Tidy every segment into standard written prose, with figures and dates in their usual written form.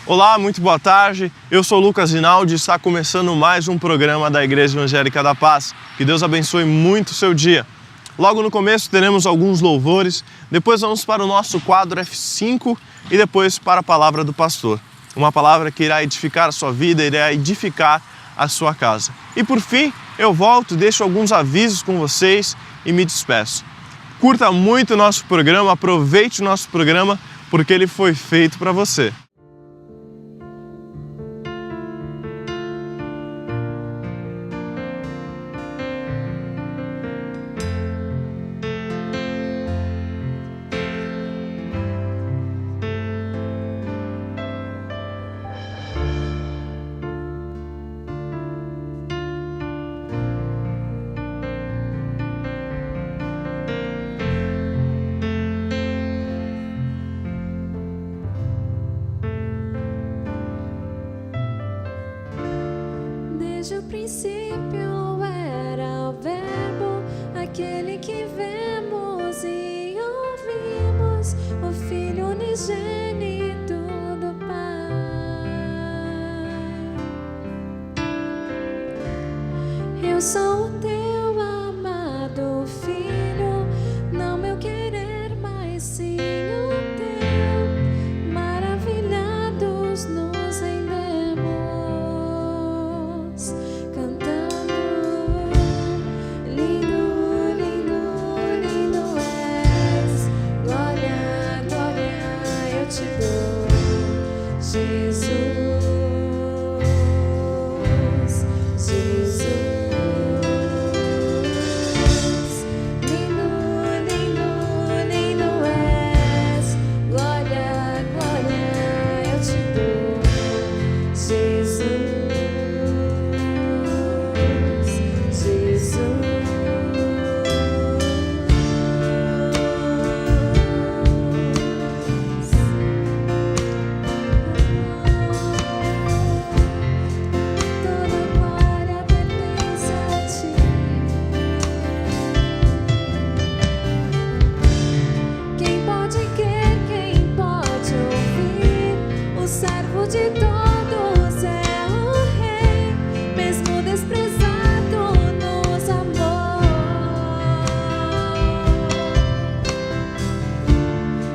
Olá, muito boa tarde. Eu sou Lucas Rinaldi e está começando mais um programa da Igreja Evangélica da Paz. Que Deus abençoe muito o seu dia. Logo no começo teremos alguns louvores, depois vamos para o nosso quadro F5 e depois para a palavra do pastor. Uma palavra que irá edificar a sua vida, irá edificar a sua casa. E por fim, eu volto, deixo alguns avisos com vocês e me despeço. Curta muito o nosso programa, aproveite o nosso programa, porque ele foi feito para você. Desde o princípio era o Verbo, aquele que vemos e ouvimos, o Filho unigênito do Pai. Eu sou o teu amado Filho, não meu querer, mas sim o teu. Maravilhados nos rendemos, cantando: lindo, lindo, lindo és. Glória, glória eu te dou, Jesus, Jesus. Lindo, lindo, lindo és. Glória, glória eu te dou, Jesus, Jesus. Toda glória pertence a ti. Quem pode crer, quem pode ouvir? O servo de todos é o Rei, mesmo desprezado nos amou.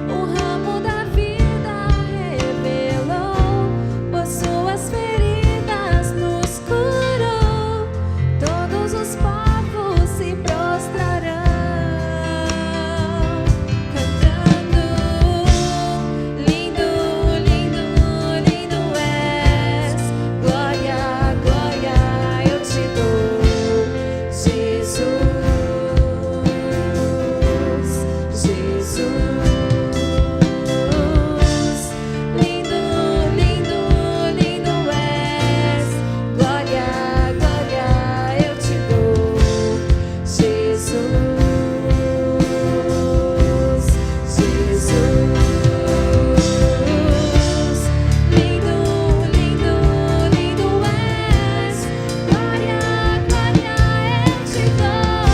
O ramo da vida revelou, por suas feridas nos curou. Todos os povos se prostrarão, cantando: lindo, lindo, lindo és. Glória, glória eu te dou, Jesus, Jesus. Lindo, lindo, lindo és. Glória, glória eu te dou, Jesus, Jesus. Lindo, lindo, lindo és. Glória, glória eu te dou,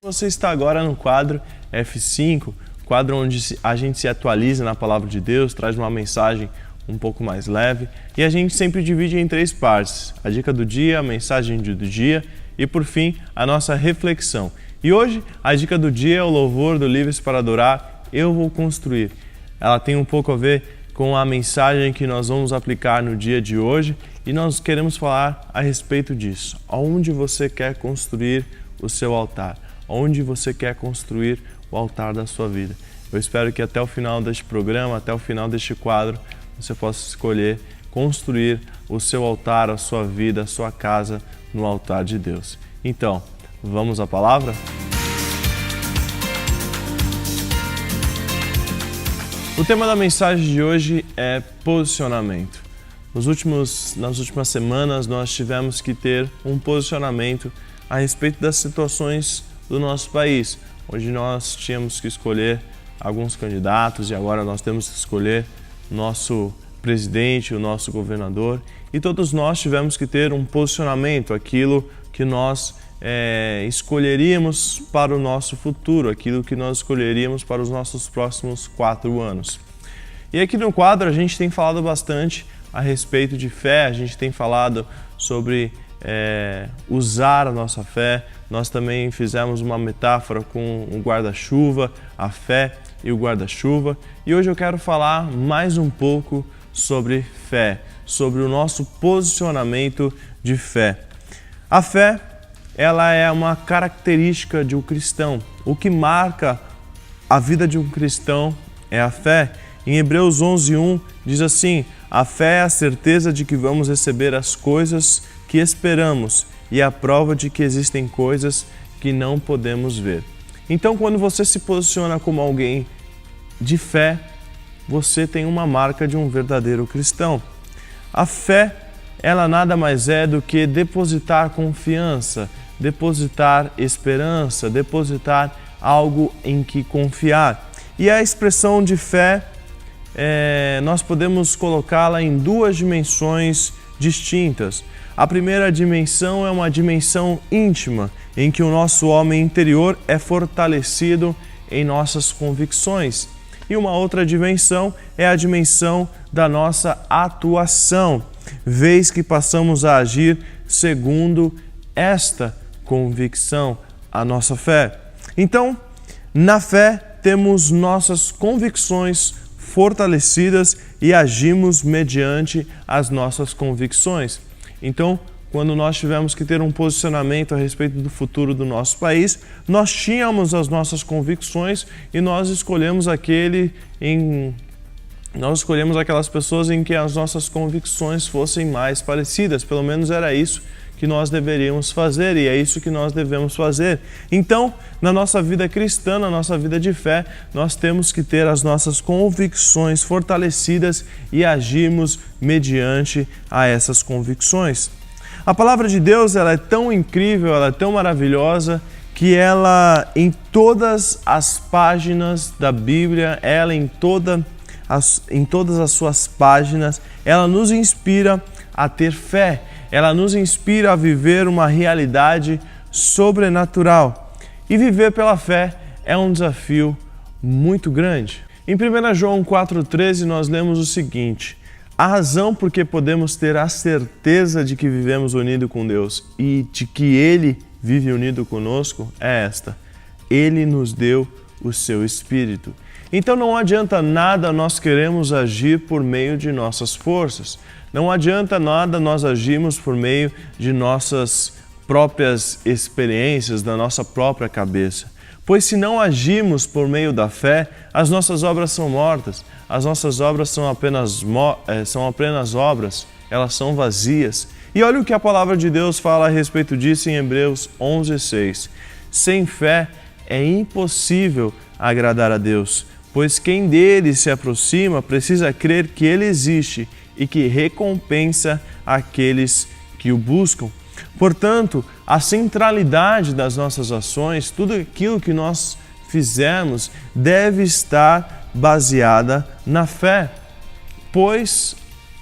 Você está agora no quadro F5, quadro onde a gente se atualiza na Palavra de Deus, traz uma mensagem um pouco mais leve e a gente sempre divide em 3 partes: a dica do dia, a mensagem do dia e, por fim, a nossa reflexão. E hoje a dica do dia é o louvor do Livres para Adorar, Eu Vou Construir. Ela tem um pouco a ver com a mensagem que nós vamos aplicar no dia de hoje e nós queremos falar a respeito disso. Aonde você quer construir o seu altar? Onde você quer construir o altar da sua vida? Eu espero que até o final deste programa, até o final deste quadro, você possa escolher construir o seu altar, a sua vida, a sua casa no altar de Deus. Então, vamos à palavra? O tema da mensagem de hoje é posicionamento. Nas últimas semanas, nós tivemos que ter um posicionamento a respeito das situações do nosso país, onde nós tínhamos que escolher alguns candidatos e agora nós temos que escolher nosso presidente, o nosso governador, e todos nós tivemos que ter um posicionamento, aquilo que nós escolheríamos para o nosso futuro, aquilo que nós escolheríamos para os nossos próximos 4 anos. E aqui no quadro a gente tem falado bastante a respeito de fé, a gente tem falado sobre usar a nossa fé. Nós também fizemos uma metáfora com o guarda-chuva, a fé e o guarda-chuva. E hoje eu quero falar mais um pouco sobre fé, sobre o nosso posicionamento de fé. A fé, ela é uma característica de um cristão. O que marca a vida de um cristão é a fé. Em Hebreus 11:1 diz assim: a fé é a certeza de que vamos receber as coisas que esperamos e a prova de que existem coisas que não podemos ver. Então, quando você se posiciona como alguém de fé, você tem uma marca de um verdadeiro cristão. A fé, ela nada mais é do que depositar confiança, depositar esperança, depositar algo em que confiar. E a expressão de fé, nós podemos colocá-la em 2 dimensões distintas. A primeira dimensão é uma dimensão íntima, em que o nosso homem interior é fortalecido em nossas convicções. E uma outra dimensão é a dimensão da nossa atuação, vez que passamos a agir segundo esta convicção, a nossa fé. Então, na fé, temos nossas convicções fortalecidas e agimos mediante as nossas convicções. Então, quando nós tivemos que ter um posicionamento a respeito do futuro do nosso país, nós tínhamos as nossas convicções e nós escolhemos aquelas pessoas em que as nossas convicções fossem mais parecidas. Pelo menos era isso que nós deveríamos fazer e é isso que nós devemos fazer. Então, na nossa vida cristã, na nossa vida de fé, nós temos que ter as nossas convicções fortalecidas e agirmos mediante a essas convicções. A palavra de Deus, ela é tão incrível, ela é tão maravilhosa, que ela, em todas as páginas da Bíblia, ela em todas as suas páginas, ela nos inspira a ter fé. Ela nos inspira a viver uma realidade sobrenatural. E viver pela fé é um desafio muito grande. Em 1 João 4,13 nós lemos o seguinte: a razão por que podemos ter a certeza de que vivemos unidos com Deus e de que Ele vive unido conosco é esta: Ele nos deu o seu Espírito. Então não adianta nada nós queremos agir por meio de nossas forças. Não adianta nada nós agirmos por meio de nossas próprias experiências, da nossa própria cabeça. Pois se não agimos por meio da fé, as nossas obras são mortas. As nossas obras são apenas obras, elas são vazias. E olha o que a palavra de Deus fala a respeito disso em Hebreus 11:6. Sem fé é impossível agradar a Deus, pois quem dele se aproxima precisa crer que ele existe e que recompensa aqueles que o buscam. Portanto, a centralidade das nossas ações, tudo aquilo que nós fizermos, deve estar baseada na fé, pois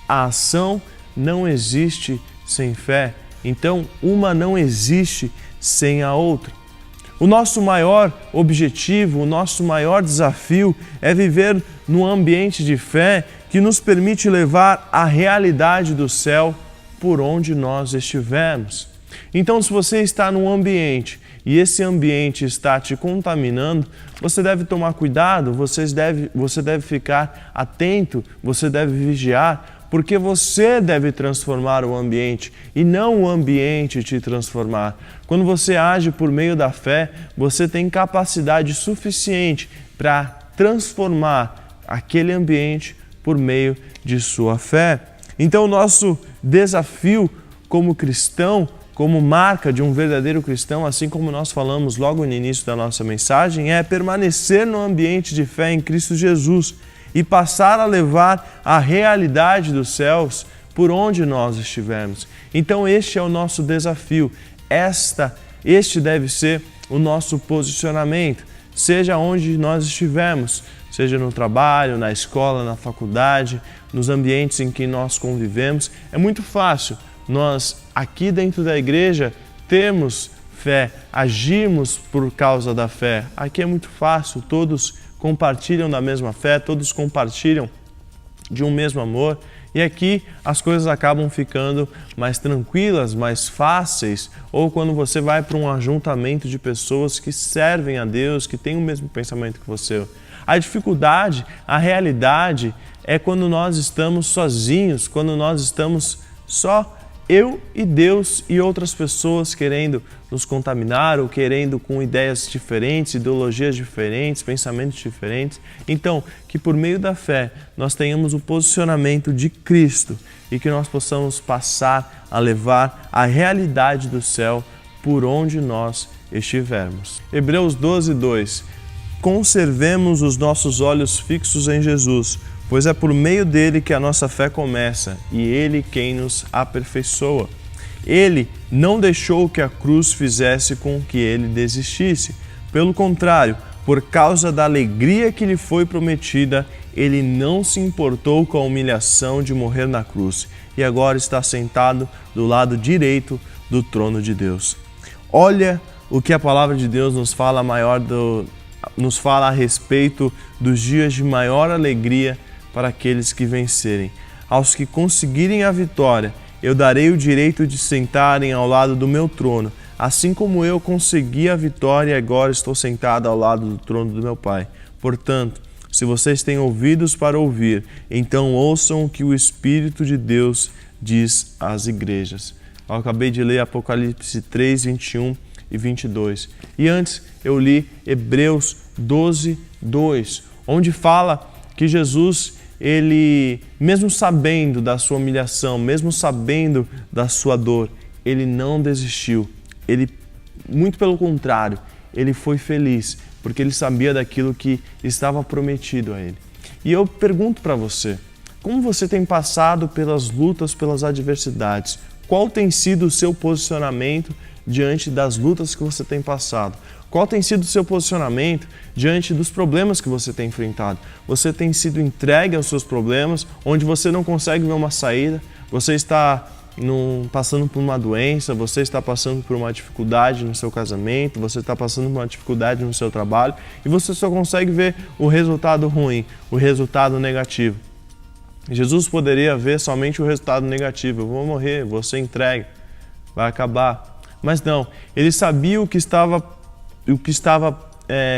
a ação não existe sem fé. Então, uma não existe sem a outra. O nosso maior objetivo, o nosso maior desafio é viver num ambiente de fé que nos permite levar a realidade do céu por onde nós estivermos. Então, se você está num ambiente e esse ambiente está te contaminando, você deve tomar cuidado, você deve ficar atento, você deve vigiar, porque você deve transformar o ambiente e não o ambiente te transformar. Quando você age por meio da fé, você tem capacidade suficiente para transformar aquele ambiente por meio de sua fé. Então, o nosso desafio como cristão, como marca de um verdadeiro cristão, assim como nós falamos logo no início da nossa mensagem, é permanecer no ambiente de fé em Cristo Jesus e passar a levar a realidade dos céus por onde nós estivermos. Então este é o nosso desafio, este deve ser o nosso posicionamento, seja onde nós estivermos, seja no trabalho, na escola, na faculdade, nos ambientes em que nós convivemos. É muito fácil nós, aqui dentro da igreja, temos fé, agimos por causa da fé. Aqui é muito fácil, todos compartilham da mesma fé, todos compartilham de um mesmo amor. E aqui as coisas acabam ficando mais tranquilas, mais fáceis, ou quando você vai para um ajuntamento de pessoas que servem a Deus, que têm o mesmo pensamento que você. A dificuldade, a realidade é quando nós estamos sozinhos, quando nós estamos só eu e Deus e outras pessoas querendo nos contaminar ou querendo com ideias diferentes, ideologias diferentes, pensamentos diferentes. Então, que por meio da fé nós tenhamos o posicionamento de Cristo e que nós possamos passar a levar a realidade do céu por onde nós estivermos. Hebreus 12:2. Conservemos os nossos olhos fixos em Jesus, pois é por meio dele que a nossa fé começa e ele quem nos aperfeiçoa. Ele não deixou que a cruz fizesse com que ele desistisse. Pelo contrário, por causa da alegria que lhe foi prometida, ele não se importou com a humilhação de morrer na cruz e agora está sentado do lado direito do trono de Deus. Olha o que a palavra de Deus nos fala a respeito dos dias de maior alegria para aqueles que vencerem. Aos que conseguirem a vitória, eu darei o direito de sentarem ao lado do meu trono, assim como eu consegui a vitória e agora estou sentado ao lado do trono do meu Pai. Portanto, se vocês têm ouvidos para ouvir, então ouçam o que o Espírito de Deus diz às igrejas. Eu acabei de ler Apocalipse 3, 21 e 22. E antes eu li Hebreus 12, 2, onde fala que Jesus, ele, mesmo sabendo da sua humilhação, mesmo sabendo da sua dor, ele não desistiu. Ele, muito pelo contrário, ele foi feliz, porque ele sabia daquilo que estava prometido a ele. E eu pergunto para você, como você tem passado pelas lutas, pelas adversidades? Qual tem sido o seu posicionamento diante das lutas que você tem passado? Qual tem sido o seu posicionamento diante dos problemas que você tem enfrentado? Você tem sido entregue aos seus problemas, onde você não consegue ver uma saída, você está passando por uma doença, você está passando por uma dificuldade no seu casamento, você está passando por uma dificuldade no seu trabalho e você só consegue ver o resultado ruim, o resultado negativo. Jesus poderia ver somente o resultado negativo. Eu vou morrer, vou ser entregue, vai acabar. Mas não, ele sabia o que estava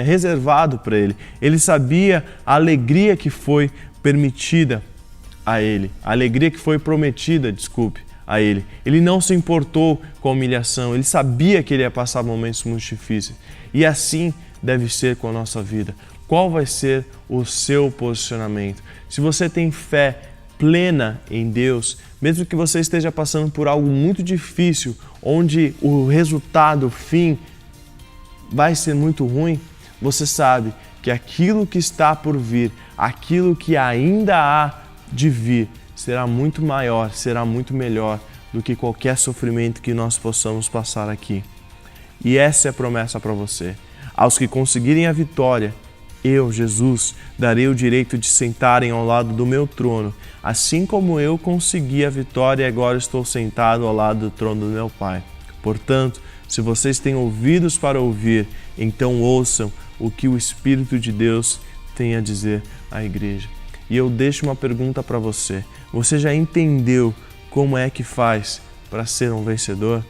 reservado para ele. Ele sabia a alegria que foi permitida a ele, a alegria que foi prometida, a ele. Ele não se importou com a humilhação, ele sabia que ele ia passar momentos muito difíceis. E assim deve ser com a nossa vida. Qual vai ser o seu posicionamento? Se você tem fé plena em Deus, mesmo que você esteja passando por algo muito difícil, onde o resultado, o fim, vai ser muito ruim, você sabe que aquilo que está por vir, aquilo que ainda há de vir, será muito maior, será muito melhor do que qualquer sofrimento que nós possamos passar aqui. E essa é a promessa para você. Aos que conseguirem a vitória, eu, Jesus, darei o direito de sentarem ao lado do meu trono, assim como eu consegui a vitória e agora estou sentado ao lado do trono do meu Pai. Portanto, se vocês têm ouvidos para ouvir, Então ouçam o que o Espírito de Deus tem a dizer à igreja. E eu deixo uma pergunta para você. Você já entendeu como é que faz para ser um vencedor?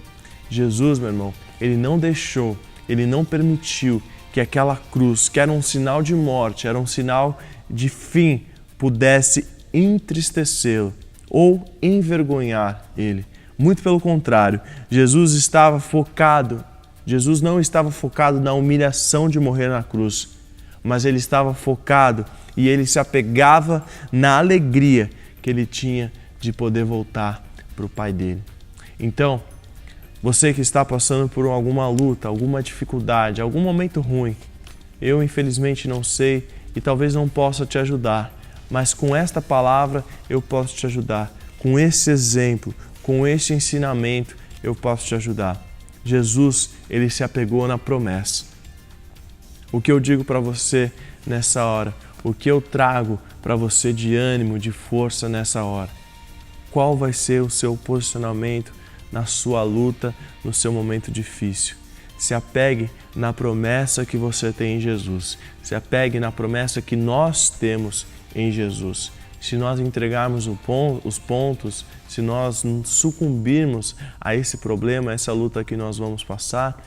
Jesus, meu irmão, Ele não deixou, Ele não permitiu que aquela cruz, que era um sinal de morte, era um sinal de fim, pudesse entristecê-lo ou envergonhar Ele. Muito pelo contrário, Jesus não estava focado na humilhação de morrer na cruz, mas Ele estava focado e Ele se apegava na alegria que Ele tinha de poder voltar para o Pai dele. Então, você que está passando por alguma luta, alguma dificuldade, algum momento ruim, eu infelizmente não sei e talvez não possa te ajudar, mas com esta palavra eu posso te ajudar. Com esse exemplo, com esse ensinamento, eu posso te ajudar. Jesus, Ele se apegou na promessa. O que eu digo para você nessa hora? O que eu trago para você de ânimo, de força nessa hora? Qual vai ser o seu posicionamento na sua luta, no seu momento difícil? Se apegue na promessa que você tem em Jesus. Se apegue na promessa que nós temos em Jesus. Se nós entregarmos os pontos, se nós sucumbirmos a esse problema, a essa luta que nós vamos passar,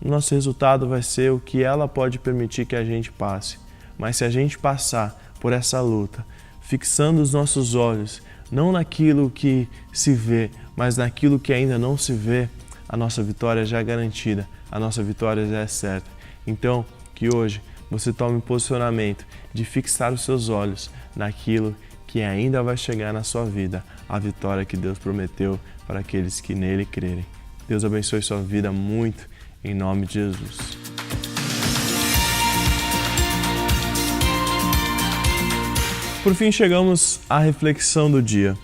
o nosso resultado vai ser o que ela pode permitir que a gente passe. Mas se a gente passar por essa luta, fixando os nossos olhos, não naquilo que se vê, mas naquilo que ainda não se vê, a nossa vitória já é garantida, a nossa vitória já é certa. Então, que hoje você tome o posicionamento de fixar os seus olhos naquilo que ainda vai chegar na sua vida, a vitória que Deus prometeu para aqueles que nele crerem. Deus abençoe sua vida muito, em nome de Jesus. Por fim, chegamos à reflexão do dia.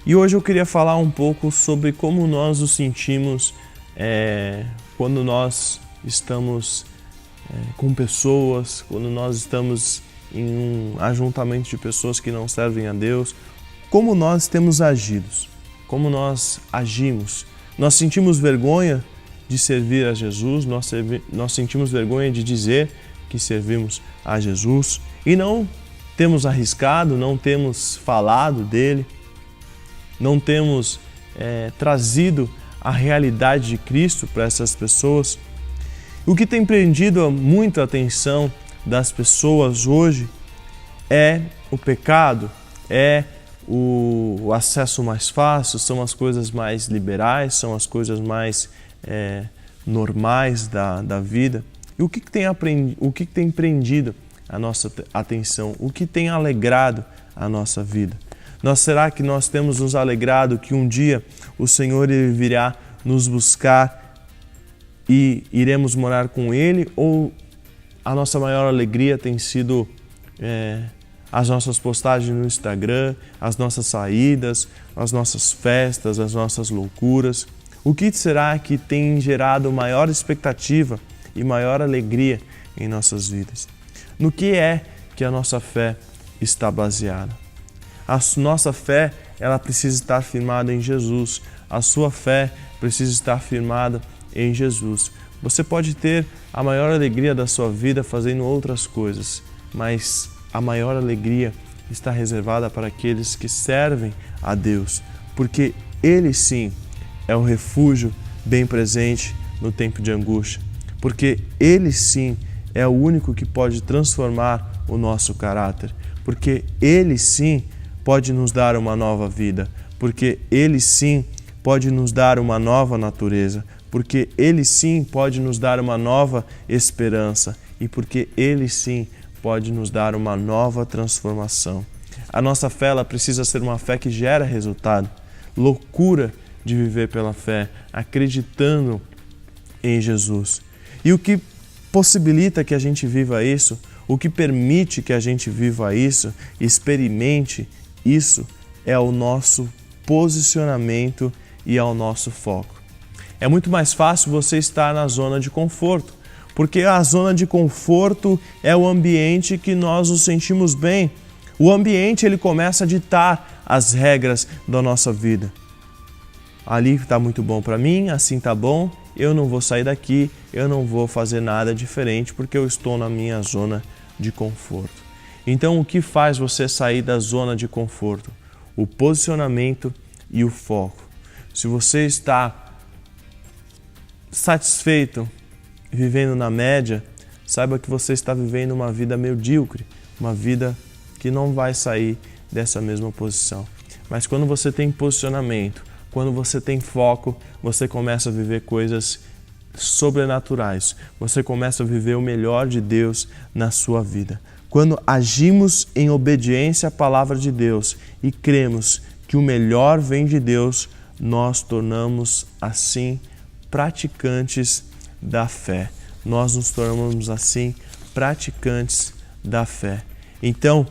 E hoje eu queria falar um pouco sobre como nós nos sentimos quando nós estamos com pessoas, quando nós estamos em um ajuntamento de pessoas que não servem a Deus, como nós temos agido, como nós agimos. Nós sentimos vergonha de servir a Jesus, nós sentimos vergonha de dizer que servimos a Jesus e não temos arriscado, não temos falado dele, não temos trazido a realidade de Cristo para essas pessoas. O que tem prendido muito a atenção das pessoas hoje é o pecado, é o acesso mais fácil, são as coisas mais liberais, são as coisas mais normais da vida. E o que tem prendido a nossa atenção? O que tem alegrado a nossa vida? Será que nós temos nos alegrado que um dia o Senhor Ele virá nos buscar e iremos morar com Ele? Ou a nossa maior alegria tem sido as nossas postagens no Instagram, as nossas saídas, as nossas festas, as nossas loucuras? O que será que tem gerado maior expectativa e maior alegria em nossas vidas? No que é que a nossa fé está baseada? A nossa fé, ela precisa estar firmada em Jesus. A sua fé precisa estar firmada em Jesus. Você pode ter a maior alegria da sua vida fazendo outras coisas, mas a maior alegria está reservada para aqueles que servem a Deus, porque Ele sim é o refúgio bem presente no tempo de angústia, porque Ele sim é o único que pode transformar o nosso caráter, porque Ele sim pode nos dar uma nova vida, porque Ele sim pode nos dar uma nova natureza, porque Ele sim pode nos dar uma nova esperança e porque Ele sim pode nos dar uma nova transformação. A nossa fé, ela precisa ser uma fé que gera resultado, loucura de viver pela fé, acreditando em Jesus. E o que possibilita que a gente viva isso, o que permite que a gente viva isso, experimente isso, é o nosso posicionamento e é o nosso foco. É muito mais fácil você estar na zona de conforto, porque a zona de conforto é o ambiente que nós nos sentimos bem. O ambiente, ele começa a ditar as regras da nossa vida. Ali está muito bom para mim, assim está bom, eu não vou sair daqui, eu não vou fazer nada diferente porque eu estou na minha zona de conforto. Então, o que faz você sair da zona de conforto? O posicionamento e o foco. Se você está satisfeito vivendo na média, saiba que você está vivendo uma vida medíocre, uma vida que não vai sair dessa mesma posição. Mas quando você tem posicionamento, quando você tem foco, você começa a viver coisas sobrenaturais. Você começa a viver o melhor de Deus na sua vida. Quando agimos em obediência à palavra de Deus e cremos que o melhor vem de Deus, nós tornamos assim praticantes da fé. Nós nos tornamos assim praticantes da fé. Então,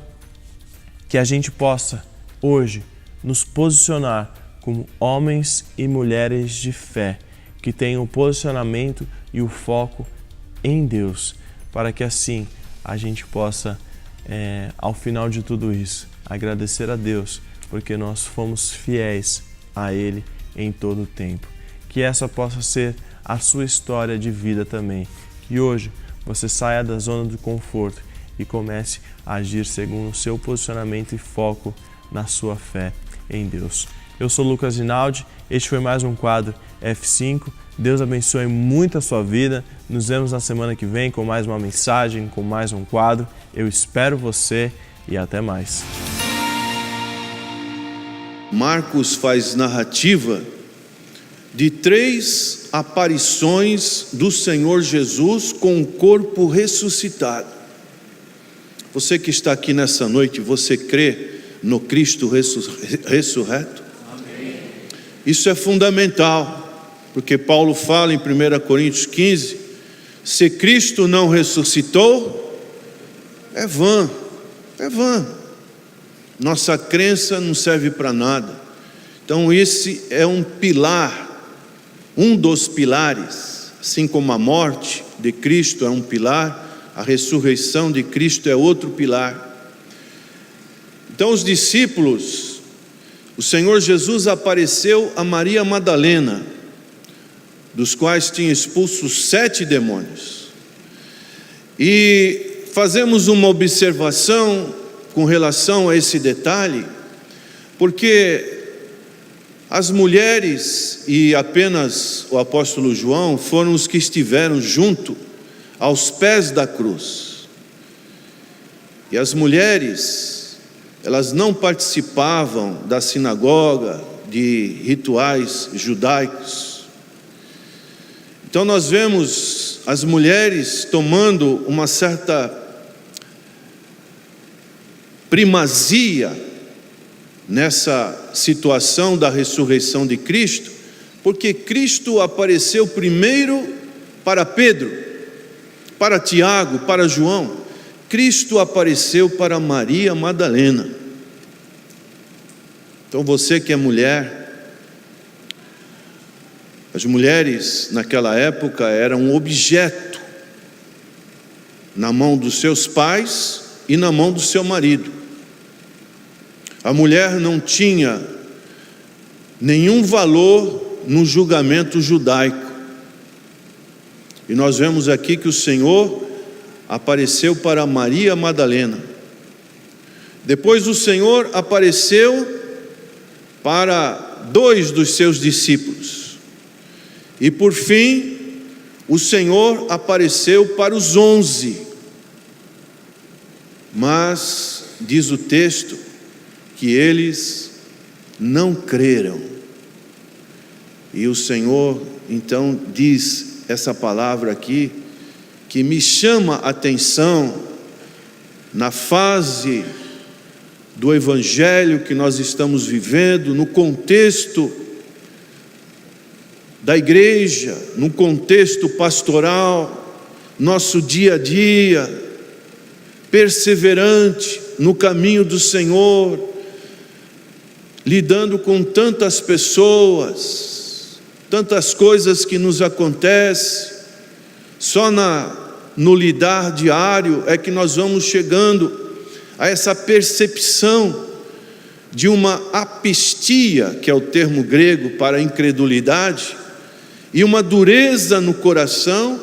que a gente possa hoje nos posicionar como homens e mulheres de fé, que tenham o posicionamento e o foco em Deus, para que assim a gente possa, ao final de tudo isso, agradecer a Deus, porque nós fomos fiéis a Ele em todo o tempo. Que essa possa ser a sua história de vida também. Que hoje você saia da zona de conforto e comece a agir segundo o seu posicionamento e foco na sua fé em Deus. Eu sou Lucas Rinaldi, este foi mais um quadro F5. Deus abençoe muito a sua vida. Nos vemos na semana que vem com mais uma mensagem, com mais um quadro. Eu espero você e até mais. Marcos faz narrativa de 3 aparições do Senhor Jesus com o corpo ressuscitado. Você que está aqui nessa noite, você crê no Cristo ressurreto? Amém. Isso é fundamental, porque Paulo fala em 1 Coríntios 15, se Cristo não ressuscitou, é vã. Nossa crença não serve para nada. Então esse é um pilar, um dos pilares, assim como a morte de Cristo é um pilar, a ressurreição de Cristo é outro pilar. Então os discípulos, o Senhor Jesus apareceu a Maria Madalena, dos quais tinha expulso 7 demônios. E fazemos uma observação com relação a esse detalhe, porque as mulheres e apenas o apóstolo João foram os que estiveram junto aos pés da cruz. E as mulheres, elas não participavam da sinagoga, de rituais judaicos. Então nós vemos as mulheres tomando uma certa primazia nessa situação da ressurreição de Cristo, porque Cristo apareceu primeiro para Pedro, para Tiago, para João. Cristo apareceu para Maria Madalena. Então você que é mulher, as mulheres naquela época eram um objeto na mão dos seus pais e na mão do seu marido. A mulher não tinha nenhum valor no julgamento judaico. E nós vemos aqui que o Senhor apareceu para Maria Madalena. Depois o Senhor apareceu para 2 dos seus discípulos. E por fim, o Senhor apareceu para os 11. Mas, diz o texto, que eles não creram. E o Senhor então diz essa palavra aqui, que me chama a atenção na fase do evangelho que nós estamos vivendo, no contexto da igreja, no contexto pastoral, nosso dia a dia, perseverante no caminho do Senhor, lidando com tantas pessoas, tantas coisas que nos acontecem. Só no lidar diário é que nós vamos chegando a essa percepção de uma apistia, que é o termo grego para incredulidade, e uma dureza no coração,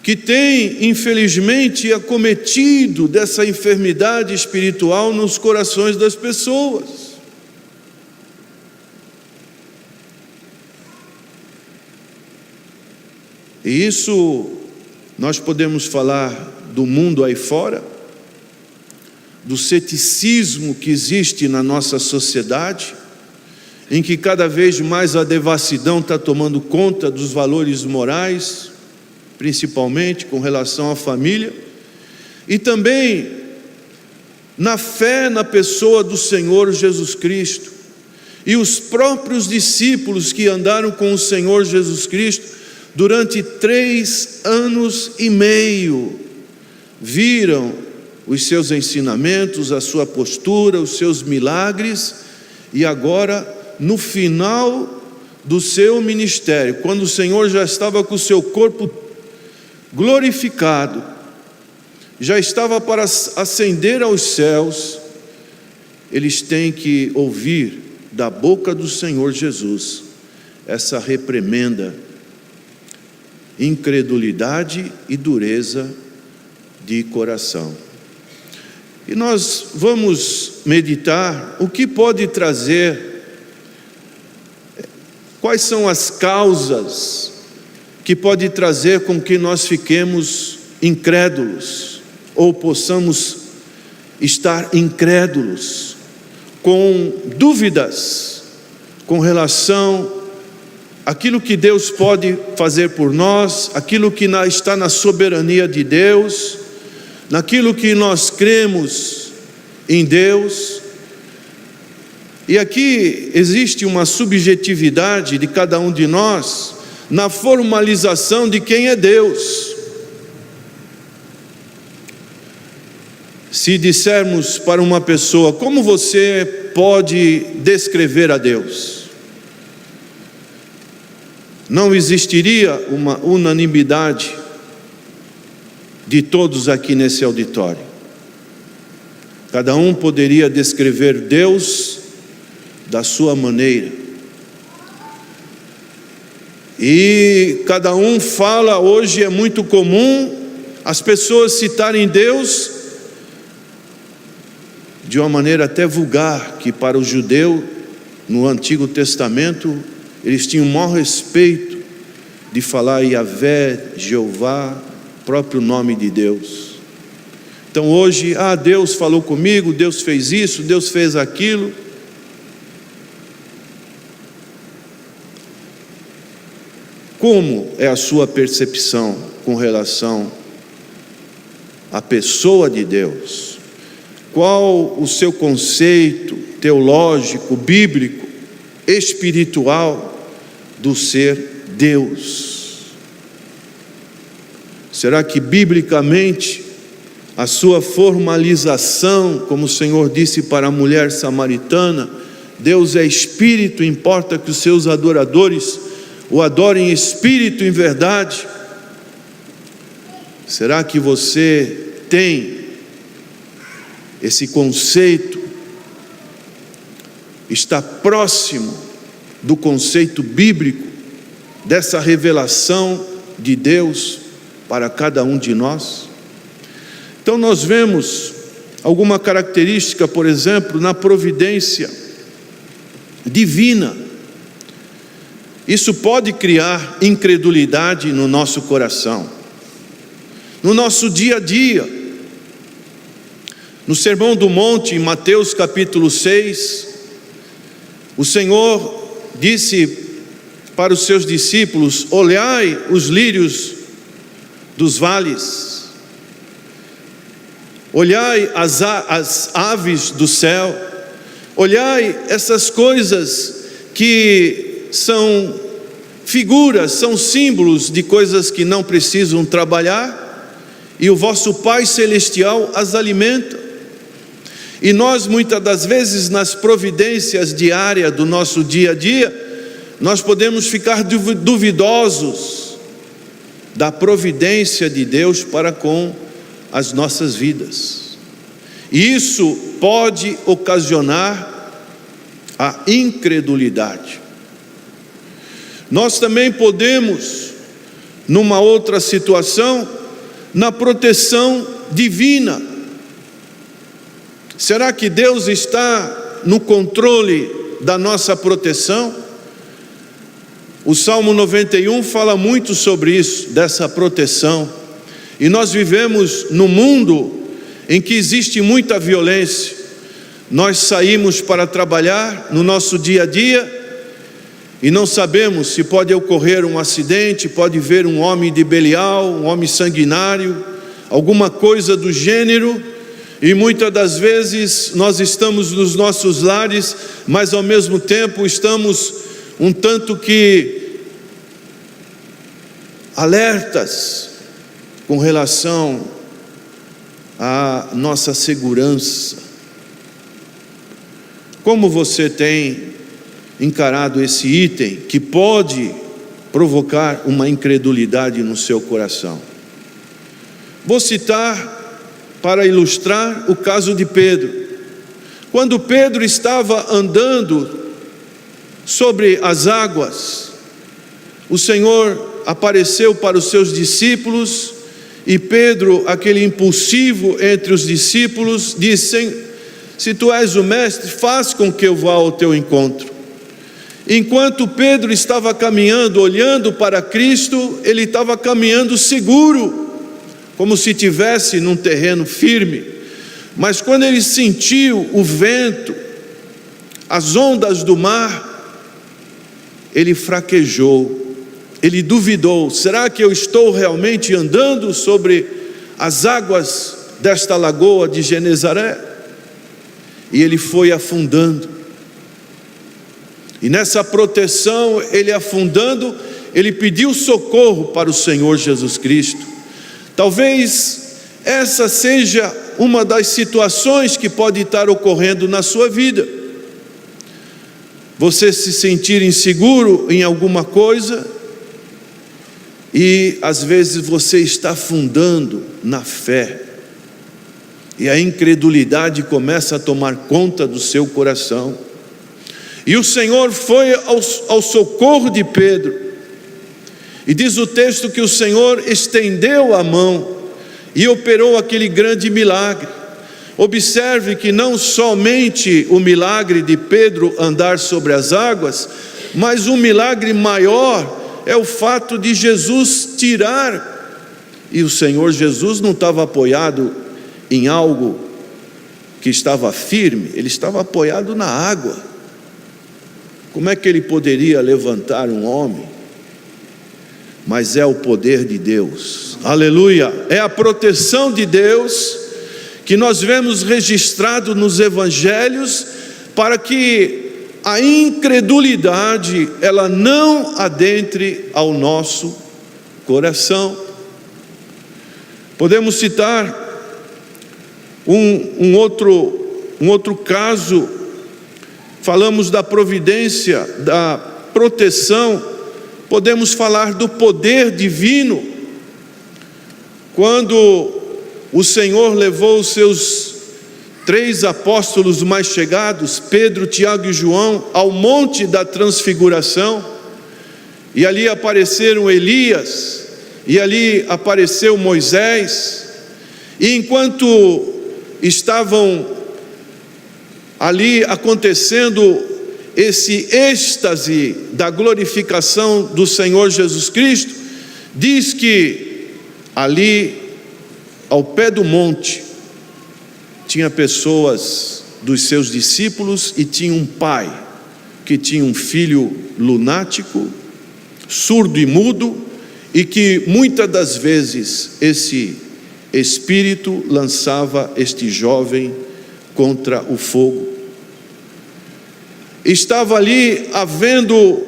que tem, infelizmente, acometido dessa enfermidade espiritual nos corações das pessoas. E isso nós podemos falar do mundo aí fora, do ceticismo que existe na nossa sociedade, em que cada vez mais a devassidão está tomando conta dos valores morais, principalmente com relação à família, e também na fé na pessoa do Senhor Jesus Cristo. E os próprios discípulos que andaram com o Senhor Jesus Cristo durante 3 anos e meio, viram os seus ensinamentos, a sua postura, os seus milagres, e agora, no final do seu ministério, quando o Senhor já estava com o seu corpo glorificado, já estava para ascender aos céus, eles têm que ouvir da boca do Senhor Jesus essa reprimenda: incredulidade e dureza de coração. E nós vamos meditar o que pode trazer, quais são as causas que pode trazer com que nós fiquemos incrédulos, ou possamos estar incrédulos, com dúvidas com relação àquilo que Deus pode fazer por nós, aquilo que está na soberania de Deus, naquilo que nós cremos em Deus. E aqui existe uma subjetividade de cada um de nós na formalização de quem é Deus. Se dissermos para uma pessoa: como você pode descrever a Deus? Não existiria uma unanimidade de todos aqui nesse auditório. Cada um poderia descrever Deus da sua maneira. E cada um fala, hoje é muito comum as pessoas citarem Deus de uma maneira até vulgar, que para o judeu, no Antigo Testamento, eles tinham o maior respeito de falar Yahvé, Jeová, próprio nome de Deus. Então hoje, Deus falou comigo, Deus fez isso, Deus fez aquilo. Como é a sua percepção com relação à pessoa de Deus? Qual o seu conceito teológico, bíblico, espiritual do ser Deus? Será que biblicamente a sua formalização, como o Senhor disse para a mulher samaritana, Deus é espírito, importa que os seus adoradores o adorem em espírito e em verdade? Será que você tem esse conceito? Está próximo do conceito bíblico, dessa revelação de Deus para cada um de nós? Então nós vemos alguma característica, por exemplo, na providência divina. Isso pode criar incredulidade no nosso coração, no nosso dia a dia. No Sermão do Monte, em Mateus capítulo 6, o Senhor disse para os seus discípulos: olhai os lírios dos vales, olhai as aves do céu, olhai essas coisas que são figuras, são símbolos de coisas que não precisam trabalhar, e o vosso Pai Celestial as alimenta. E nós, muitas das vezes, nas providências diárias do nosso dia a dia, nós podemos ficar duvidosos da providência de Deus para com as nossas vidas. E isso pode ocasionar a incredulidade. Nós também podemos, numa outra situação, na proteção divina. Será que Deus está no controle da nossa proteção? O Salmo 91 fala muito sobre isso, dessa proteção. E nós vivemos num mundo em que existe muita violência. Nós saímos para trabalhar no nosso dia a dia e não sabemos se pode ocorrer um acidente, pode ver um homem de Belial, um homem sanguinário, alguma coisa do gênero. E muitas das vezes nós estamos nos nossos lares, mas ao mesmo tempo estamos um tanto que alertas com relação à nossa segurança. Como você tem encarado esse item que pode provocar uma incredulidade no seu coração? Vou citar para ilustrar o caso de Pedro. Quando Pedro estava andando sobre as águas, o Senhor apareceu para os seus discípulos e Pedro, aquele impulsivo entre os discípulos, disse: se tu és o mestre, faz com que eu vá ao teu encontro. Enquanto Pedro estava caminhando, olhando para Cristo, ele estava caminhando seguro, como se estivesse num terreno firme. Mas quando ele sentiu o vento, as ondas do mar, ele fraquejou, ele duvidou: será que eu estou realmente andando sobre as águas desta lagoa de Genezaré? E ele foi afundando. E nessa proteção, ele afundando, ele pediu socorro para o Senhor Jesus Cristo. Talvez essa seja uma das situações que pode estar ocorrendo na sua vida. Você se sentir inseguro em alguma coisa e às vezes você está afundando na fé. E a incredulidade começa a tomar conta do seu coração. E o Senhor foi ao socorro de Pedro. E diz o texto que o Senhor estendeu a mão e operou aquele grande milagre. Observe que não somente o milagre de Pedro andar sobre as águas, mas um milagre maior é o fato de Jesus tirar. E o Senhor Jesus não estava apoiado em algo que estava firme, ele estava apoiado na água. Como é que ele poderia levantar um homem? Mas é o poder de Deus, aleluia, é a proteção de Deus que nós vemos registrado nos evangelhos, para que a incredulidade ela não adentre ao nosso coração. Podemos citar um outro caso. Falamos da providência, da proteção, podemos falar do poder divino. Quando o Senhor levou os seus 3 apóstolos mais chegados, Pedro, Tiago e João, ao monte da transfiguração, e ali apareceram Elias, e ali apareceu Moisés, e enquanto estavam ali acontecendo esse êxtase da glorificação do Senhor Jesus Cristo, diz que ali ao pé do monte tinha pessoas dos seus discípulos e tinha um pai que tinha um filho lunático, surdo e mudo, e que muitas das vezes esse espírito lançava este jovem contra o fogo. Estava ali havendo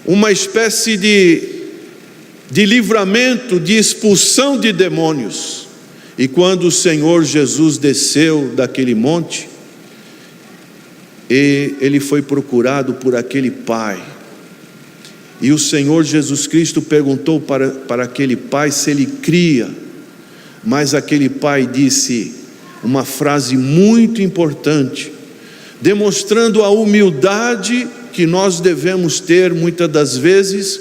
uma espécie de livramento, de expulsão de demônios. E quando o Senhor Jesus desceu daquele monte, ele foi procurado por aquele pai. E o Senhor Jesus Cristo perguntou para aquele pai se ele cria. Mas aquele pai disse uma frase muito importante, demonstrando a humildade que nós devemos ter muitas das vezes,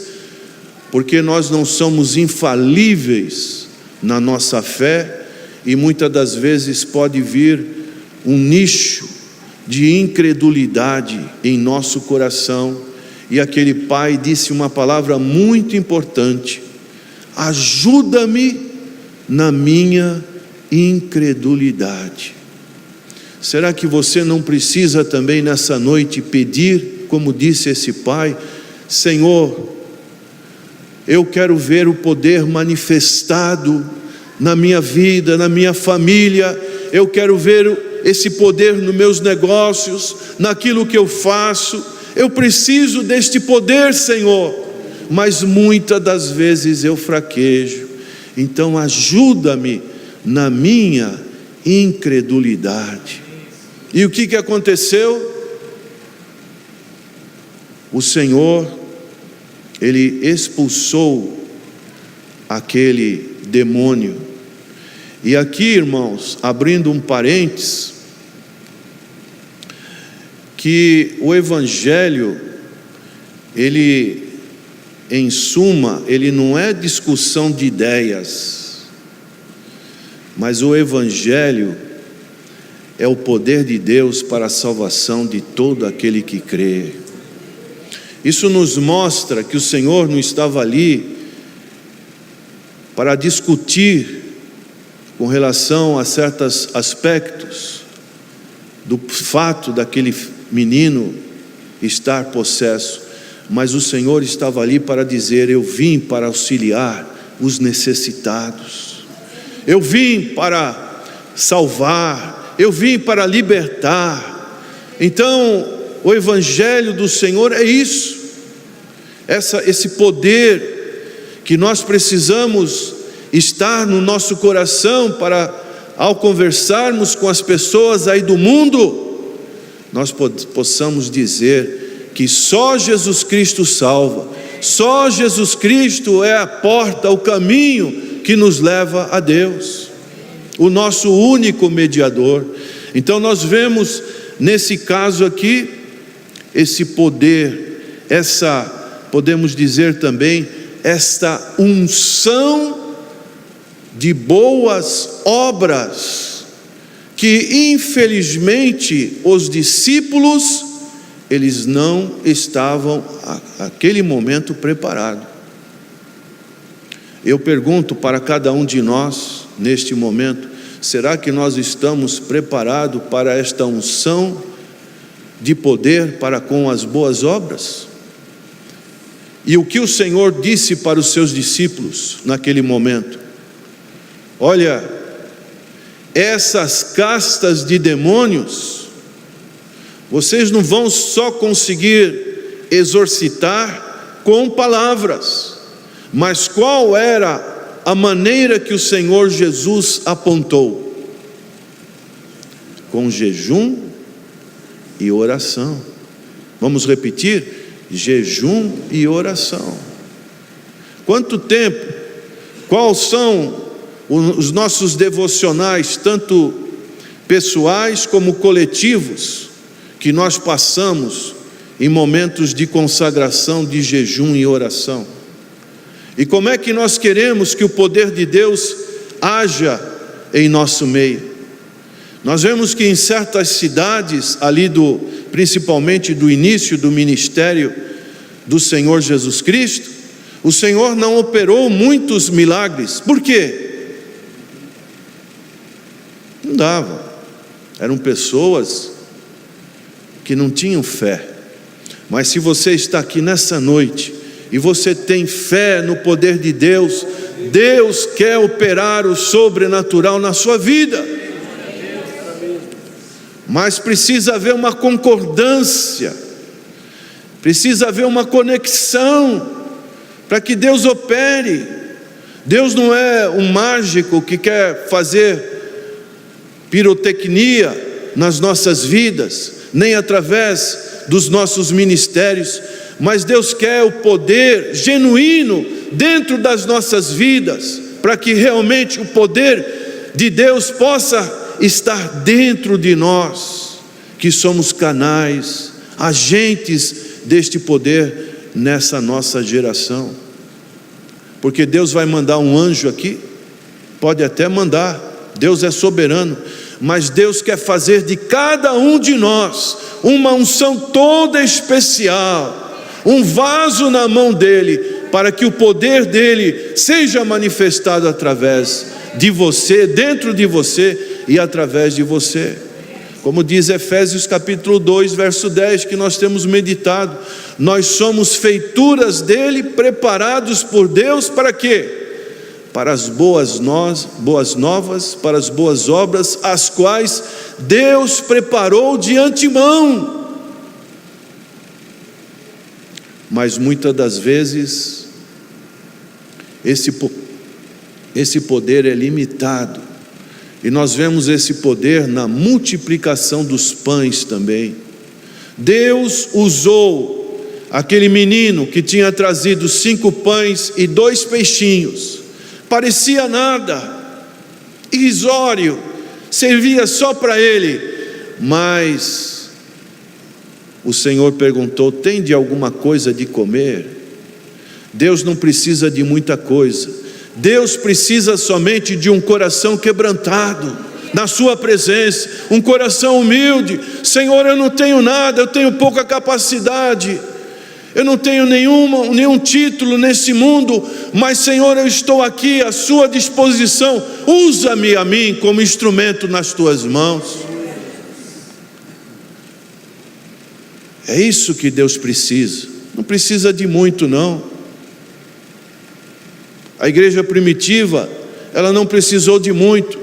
porque nós não somos infalíveis na nossa fé, e muitas das vezes pode vir um nicho de incredulidade em nosso coração. E aquele pai disse uma palavra muito importante: ajuda-me na minha incredulidade. Será que você não precisa também nessa noite pedir, como disse esse pai: Senhor, eu quero ver o poder manifestado na minha vida, na minha família, eu quero ver esse poder nos meus negócios, naquilo que eu faço, eu preciso deste poder, Senhor, mas muitas das vezes eu fraquejo, então ajuda-me na minha incredulidade. E o que aconteceu? O Senhor, Ele expulsou aquele demônio. E aqui, irmãos, abrindo um parênteses, que o Evangelho, ele, em suma, ele não é discussão de ideias, mas o Evangelho é o poder de Deus para a salvação de todo aquele que crê. Isso nos mostra que o Senhor não estava ali para discutir com relação a certos aspectos do fato daquele menino estar possesso, mas o Senhor estava ali para dizer: eu vim para auxiliar os necessitados, eu vim para salvar, eu vim para libertar. Então o Evangelho do Senhor é isso, esse poder que nós precisamos estar no nosso coração, para ao conversarmos com as pessoas aí do mundo, nós possamos dizer que só Jesus Cristo salva, só Jesus Cristo é a porta, o caminho que nos leva a Deus, o nosso único mediador. Então nós vemos nesse caso aqui esse poder, podemos dizer também, esta unção de boas obras, que infelizmente os discípulos, eles não estavam naquele momento preparados. Eu pergunto para cada um de nós neste momento: será que nós estamos preparados para esta unção de poder para com as boas obras? E o que o Senhor disse para os seus discípulos naquele momento? Olha, essas castas de demônios, vocês não vão só conseguir exorcitar com palavras, mas qual era a maneira que o Senhor Jesus apontou? Com jejum e oração. Vamos repetir? Jejum e oração. Quanto tempo? Quais são os nossos devocionais, tanto pessoais como coletivos, que nós passamos em momentos de consagração, de jejum e oração? E como é que nós queremos que o poder de Deus haja em nosso meio? Nós vemos que em certas cidades, ali principalmente do início do ministério do Senhor Jesus Cristo, o Senhor não operou muitos milagres. Por quê? Não dava. Eram pessoas que não tinham fé. Mas se você está aqui nessa noite e você tem fé no poder de Deus, Deus quer operar o sobrenatural na sua vida. Mas precisa haver uma concordância, precisa haver uma conexão para que Deus opere. Deus não é um mágico que quer fazer pirotecnia nas nossas vidas, nem através dos nossos ministérios, mas Deus quer o poder genuíno dentro das nossas vidas, para que realmente o poder de Deus possa estar dentro de nós, que somos canais, agentes deste poder nessa nossa geração. Porque Deus vai mandar um anjo aqui, pode até mandar, Deus é soberano, mas Deus quer fazer de cada um de nós uma unção toda especial, um vaso na mão dele, para que o poder dele seja manifestado através de você, dentro de você e através de você. Como diz Efésios capítulo 2, verso 10, que nós temos meditado, nós somos feituras dele, preparados por Deus para quê? Para as boas novas, para as boas obras, as quais Deus preparou de antemão. Mas muitas das vezes, esse poder é limitado, e nós vemos esse poder na multiplicação dos pães também. Deus usou aquele menino que tinha trazido 5 pães e 2 peixinhos, parecia nada, irrisório, servia só para ele, mas o Senhor perguntou: tem de alguma coisa de comer? Deus não precisa de muita coisa, Deus precisa somente de um coração quebrantado na sua presença, um coração humilde. Senhor, eu não tenho nada, eu tenho pouca capacidade, eu não tenho nenhum título nesse mundo, mas Senhor, eu estou aqui à sua disposição, usa-me a mim como instrumento nas tuas mãos. É isso que Deus precisa, não precisa de muito não. A igreja primitiva, ela não precisou de muito,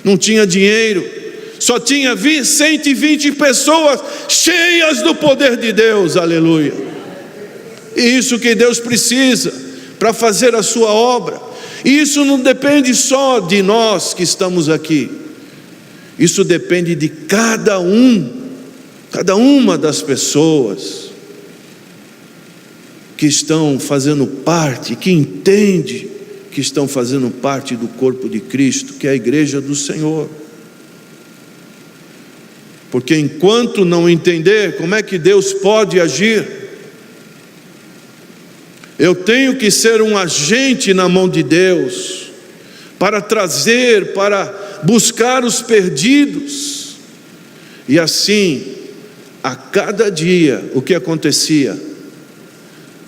não tinha dinheiro, só tinha 120 pessoas cheias do poder de Deus, aleluia. E isso que Deus precisa para fazer a sua obra. E isso não depende só de nós que estamos aqui, isso depende de cada uma das pessoas que estão fazendo parte, que entende que estão fazendo parte do corpo de Cristo, que é a igreja do Senhor. Porque enquanto não entender como é que Deus pode agir, eu tenho que ser um agente na mão de Deus, para trazer, para buscar os perdidos. E assim, a cada dia, o que acontecia?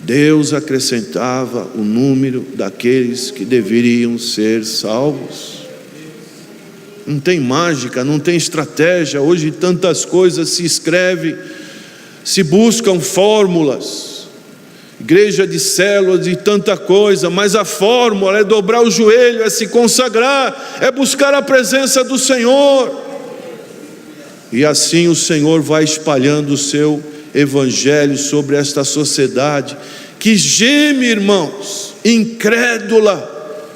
Deus acrescentava o número daqueles que deveriam ser salvos. Não tem mágica, não tem estratégia. Hoje tantas coisas se escrevem, se buscam fórmulas, igreja de células e tanta coisa, mas a fórmula é dobrar o joelho, é se consagrar, é buscar a presença do Senhor. E assim o Senhor vai espalhando o seu evangelho sobre esta sociedade que geme, irmãos, incrédula,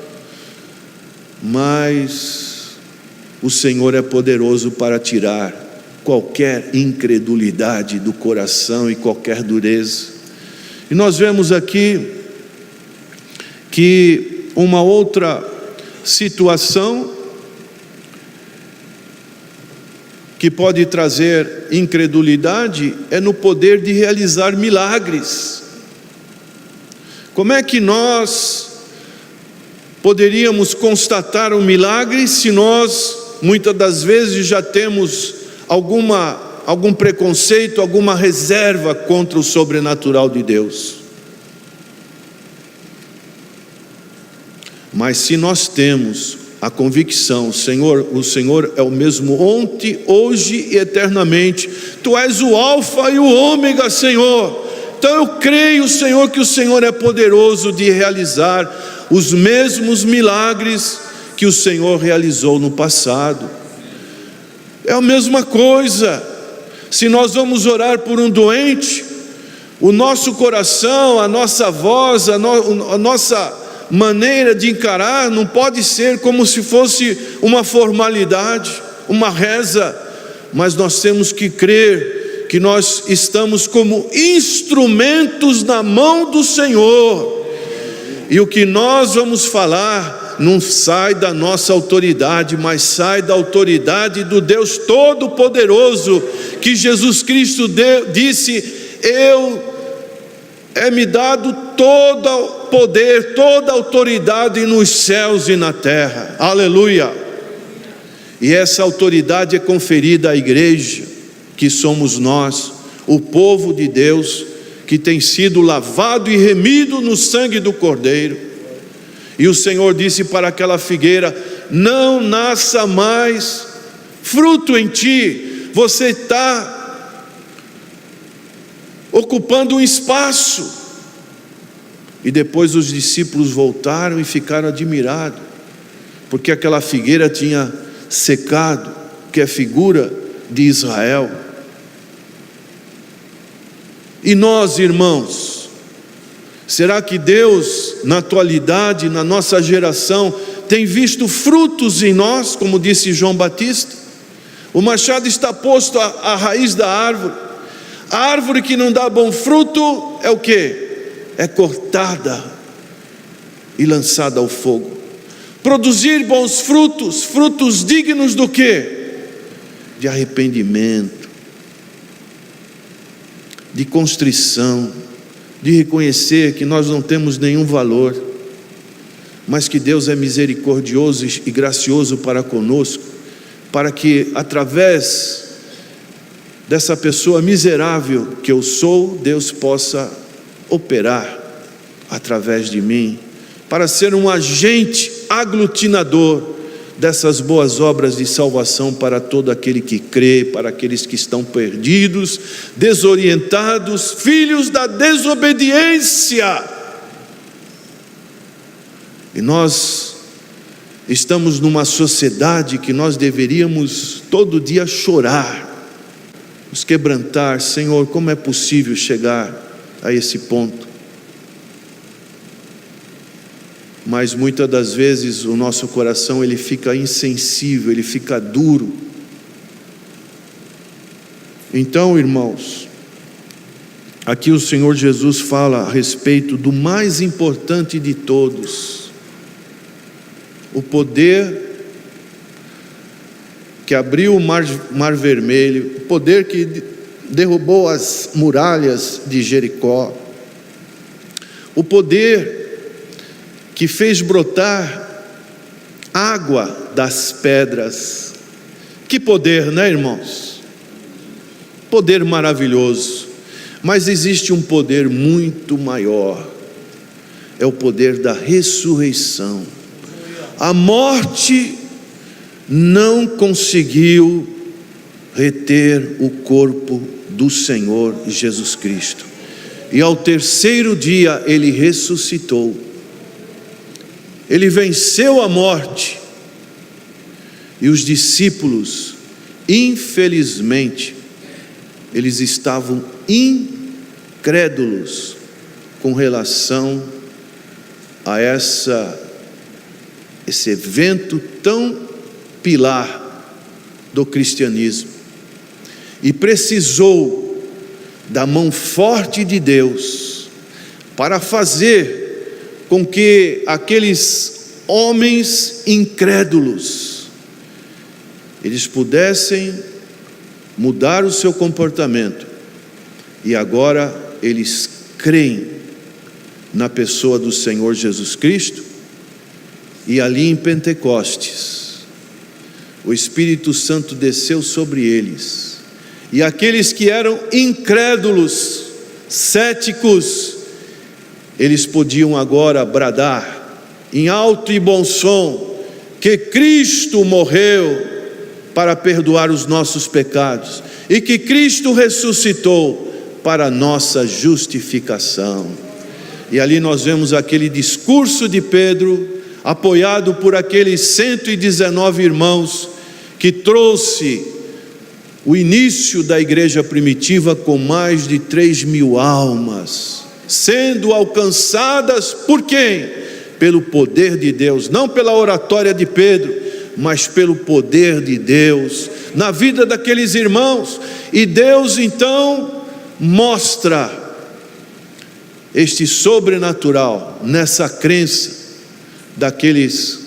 mas o Senhor é poderoso para tirar qualquer incredulidade do coração e qualquer dureza. E nós vemos aqui que uma outra situação que pode trazer incredulidade é no poder de realizar milagres. Como é que nós poderíamos constatar um milagre se nós muitas das vezes já temos algum preconceito, alguma reserva contra o sobrenatural de Deus? Mas se nós temos a convicção, o Senhor é o mesmo ontem, hoje e eternamente, Tu és o alfa e o ômega, Senhor. Então eu creio, Senhor, que o Senhor é poderoso de realizar os mesmos milagres que o Senhor realizou no passado. É a mesma coisa, se nós vamos orar por um doente, o nosso coração, a nossa voz, a nossa maneira de encarar não pode ser como se fosse uma formalidade, uma reza, mas nós temos que crer que nós estamos como instrumentos na mão do Senhor, e o que nós vamos falar não sai da nossa autoridade, mas sai da autoridade do Deus Todo-Poderoso, que Jesus Cristo disse: é-me dado todo o poder, toda a autoridade nos céus e na terra. Aleluia! E essa autoridade é conferida à igreja, que somos nós, o povo de Deus, que tem sido lavado e remido no sangue do Cordeiro. E o Senhor disse para aquela figueira: não nasça mais fruto em ti, você está ocupando um espaço. E depois os discípulos voltaram e ficaram admirados, porque aquela figueira tinha secado, que é figura de Israel. E nós, irmãos, será que Deus, na atualidade, na nossa geração, tem visto frutos em nós, como disse João Batista? O machado está posto à raiz da árvore. A árvore que não dá bom fruto é o quê? É cortada e lançada ao fogo. Produzir bons frutos, frutos dignos do quê? De arrependimento, de constrição, de reconhecer que nós não temos nenhum valor, mas que Deus é misericordioso e gracioso para conosco, para que através dessa pessoa miserável que eu sou, Deus possa operar através de mim, para ser um agente aglutinador dessas boas obras de salvação para todo aquele que crê, para aqueles que estão perdidos, desorientados, filhos da desobediência. E nós estamos numa sociedade que nós deveríamos todo dia chorar, nos quebrantar: Senhor, como é possível chegar a esse ponto? Mas muitas das vezes o nosso coração ele fica insensível, ele fica duro. Então, irmãos, aqui o Senhor Jesus fala a respeito do mais importante de todos, o poder que abriu o mar Vermelho, o poder que derrubou as muralhas de Jericó, o poder que fez brotar água das pedras. Que poder, né, irmãos? Poder maravilhoso. Mas existe um poder muito maior, é o poder da ressurreição. A morte não conseguiu reter o corpo do Senhor Jesus Cristo, e ao terceiro dia ele ressuscitou. Ele venceu a morte. E os discípulos, infelizmente, eles estavam incrédulos com relação a esse evento tão pilar do cristianismo. E precisou da mão forte de Deus para fazer com que aqueles homens incrédulos, eles pudessem mudar o seu comportamento, e agora eles creem na pessoa do Senhor Jesus Cristo. E ali em Pentecostes, o Espírito Santo desceu sobre eles, e aqueles que eram incrédulos, céticos, eles podiam agora bradar em alto e bom som que Cristo morreu para perdoar os nossos pecados, e que Cristo ressuscitou para a nossa justificação. E ali nós vemos aquele discurso de Pedro, apoiado por aqueles 119 irmãos, que trouxe o início da igreja primitiva com mais de 3.000 almas, sendo alcançadas por quem? Pelo poder de Deus, não pela oratória de Pedro, mas pelo poder de Deus na vida daqueles irmãos. E Deus então mostra este sobrenatural nessa crença daqueles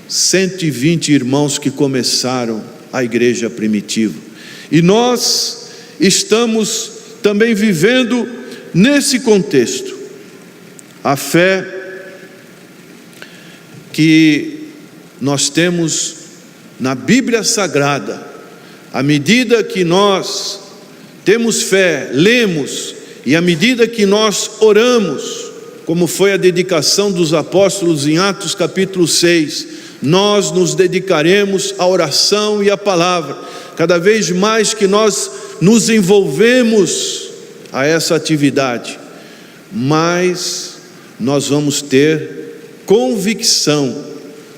120 irmãos que começaram a igreja primitiva. E nós estamos também vivendo nesse contexto. A fé que nós temos na Bíblia Sagrada, à medida que nós temos fé, lemos, e à medida que nós oramos, como foi a dedicação dos apóstolos em Atos capítulo 6, nós nos dedicaremos à oração e à palavra. Cada vez mais que nós nos envolvemos a essa atividade, mais nós vamos ter convicção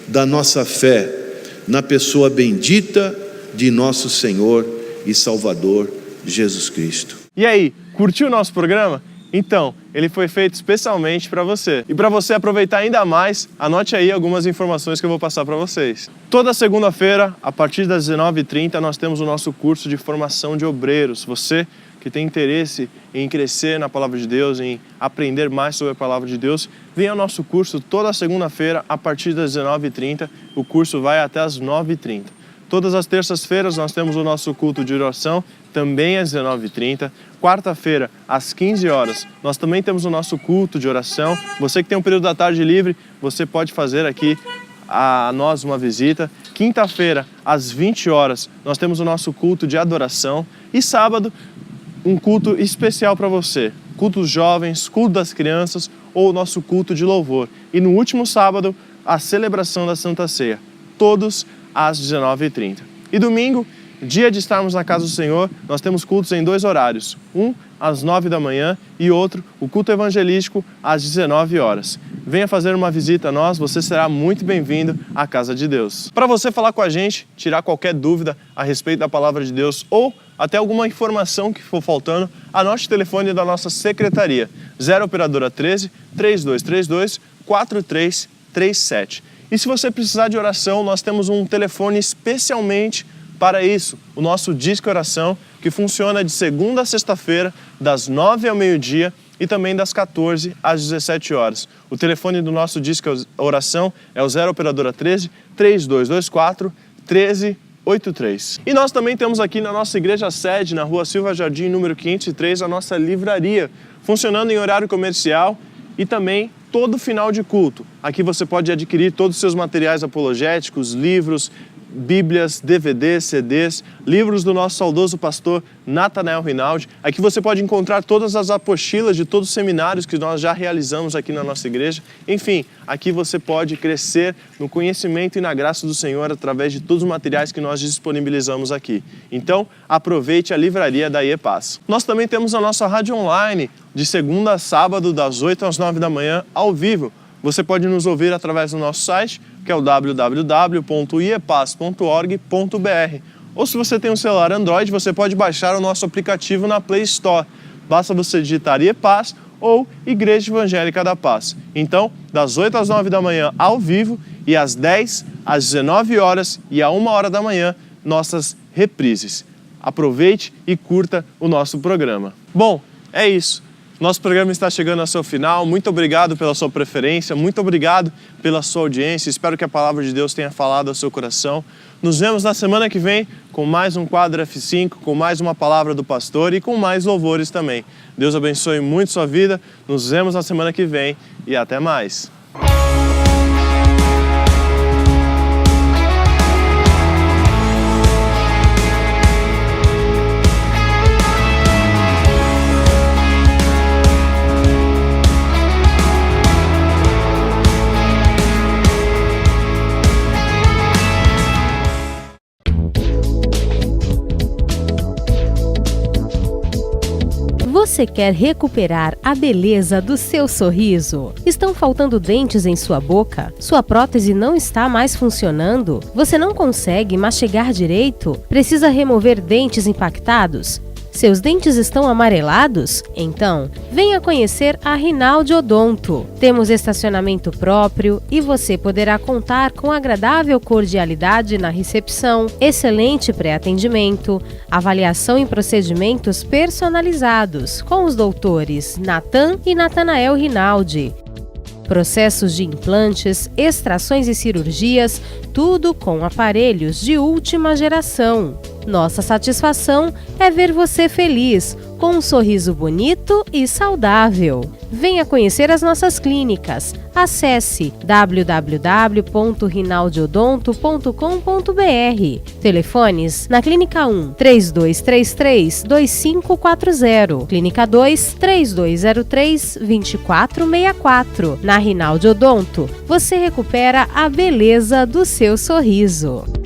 da nossa fé na pessoa bendita de nosso Senhor e Salvador Jesus Cristo. E aí, curtiu o nosso programa? Então, ele foi feito especialmente para você. E para você aproveitar ainda mais, anote aí algumas informações que eu vou passar para vocês. Toda segunda-feira, a partir das 19h30, nós temos o nosso curso de formação de obreiros. Você que tem interesse em crescer na Palavra de Deus, em aprender mais sobre a Palavra de Deus, venha ao nosso curso toda segunda-feira, a partir das 19h30. O curso vai até as 9h30. Todas as terças-feiras nós temos o nosso culto de oração, também às 19h30. Quarta-feira, às 15 horas, nós também temos o nosso culto de oração. Você que tem um período da tarde livre, você pode fazer aqui a nós uma visita. Quinta-feira, às 20 horas, nós temos o nosso culto de adoração. E sábado, um culto especial para você. Culto dos jovens, culto das crianças ou o nosso culto de louvor. E no último sábado, a celebração da Santa Ceia. Todos às 19h30. E domingo, dia de estarmos na casa do Senhor, nós temos cultos em 2 horários. Um às 9 da manhã e outro, o culto evangelístico, às 19 horas. Venha fazer uma visita a nós, você será muito bem-vindo à casa de Deus. Para você falar com a gente, tirar qualquer dúvida a respeito da palavra de Deus ou até alguma informação que for faltando, anote o telefone da nossa secretaria, 0 operadora 13 3232 4337. E se você precisar de oração, nós temos um telefone especialmente para isso, o nosso Disque Oração, que funciona de segunda a sexta-feira, das 9 ao meio-dia e também das 14 às 17 horas. O telefone do nosso Disque Oração é o 0 operadora 13 3224 1383. E nós também temos aqui na nossa igreja sede, na Rua Silva Jardim, número 503, a nossa livraria, funcionando em horário comercial e também todo final de culto. Aqui você pode adquirir todos os seus materiais apologéticos, livros, Bíblias, DVDs, CDs, livros do nosso saudoso pastor Natanael Rinaldi. Aqui você pode encontrar todas as apostilas de todos os seminários que nós já realizamos aqui na nossa igreja. Enfim, aqui você pode crescer no conhecimento e na graça do Senhor através de todos os materiais que nós disponibilizamos aqui. Então, aproveite a livraria da IEPAS. Nós também temos a nossa rádio online, de segunda a sábado, das 8 às 9 da manhã, ao vivo. Você pode nos ouvir através do nosso site, que é o www.iepas.org.br. Ou se você tem um celular Android, você pode baixar o nosso aplicativo na Play Store. Basta você digitar IEPAS ou Igreja Evangélica da Paz. Então, das 8 às 9 da manhã ao vivo e às 10 às 19 horas e à 1 hora da manhã, nossas reprises. Aproveite e curta o nosso programa. Bom, é isso. Nosso programa está chegando ao seu final. Muito obrigado pela sua preferência, muito obrigado pela sua audiência. Espero que a palavra de Deus tenha falado ao seu coração. Nos vemos na semana que vem com mais um quadro F5, com mais uma palavra do pastor e com mais louvores também. Deus abençoe muito sua vida. Nos vemos na semana que vem e até mais. Você quer recuperar a beleza do seu sorriso? Estão faltando dentes em sua boca? Sua prótese não está mais funcionando? Você não consegue mastigar direito? Precisa remover dentes impactados? Seus dentes estão amarelados? Então, venha conhecer a Rinaldi Odonto. Temos estacionamento próprio e você poderá contar com agradável cordialidade na recepção, excelente pré-atendimento, avaliação em procedimentos personalizados com os doutores Natan e Natanael Rinaldi. Processos de implantes, extrações e cirurgias, tudo com aparelhos de última geração. Nossa satisfação é ver você feliz, com um sorriso bonito e saudável. Venha conhecer as nossas clínicas. Acesse www.rinaldiodonto.com.br. Telefones na Clínica 1 3233-2540, Clínica 2 3203-2464. Na Rinaldi Odonto, você recupera a beleza do seu sorriso.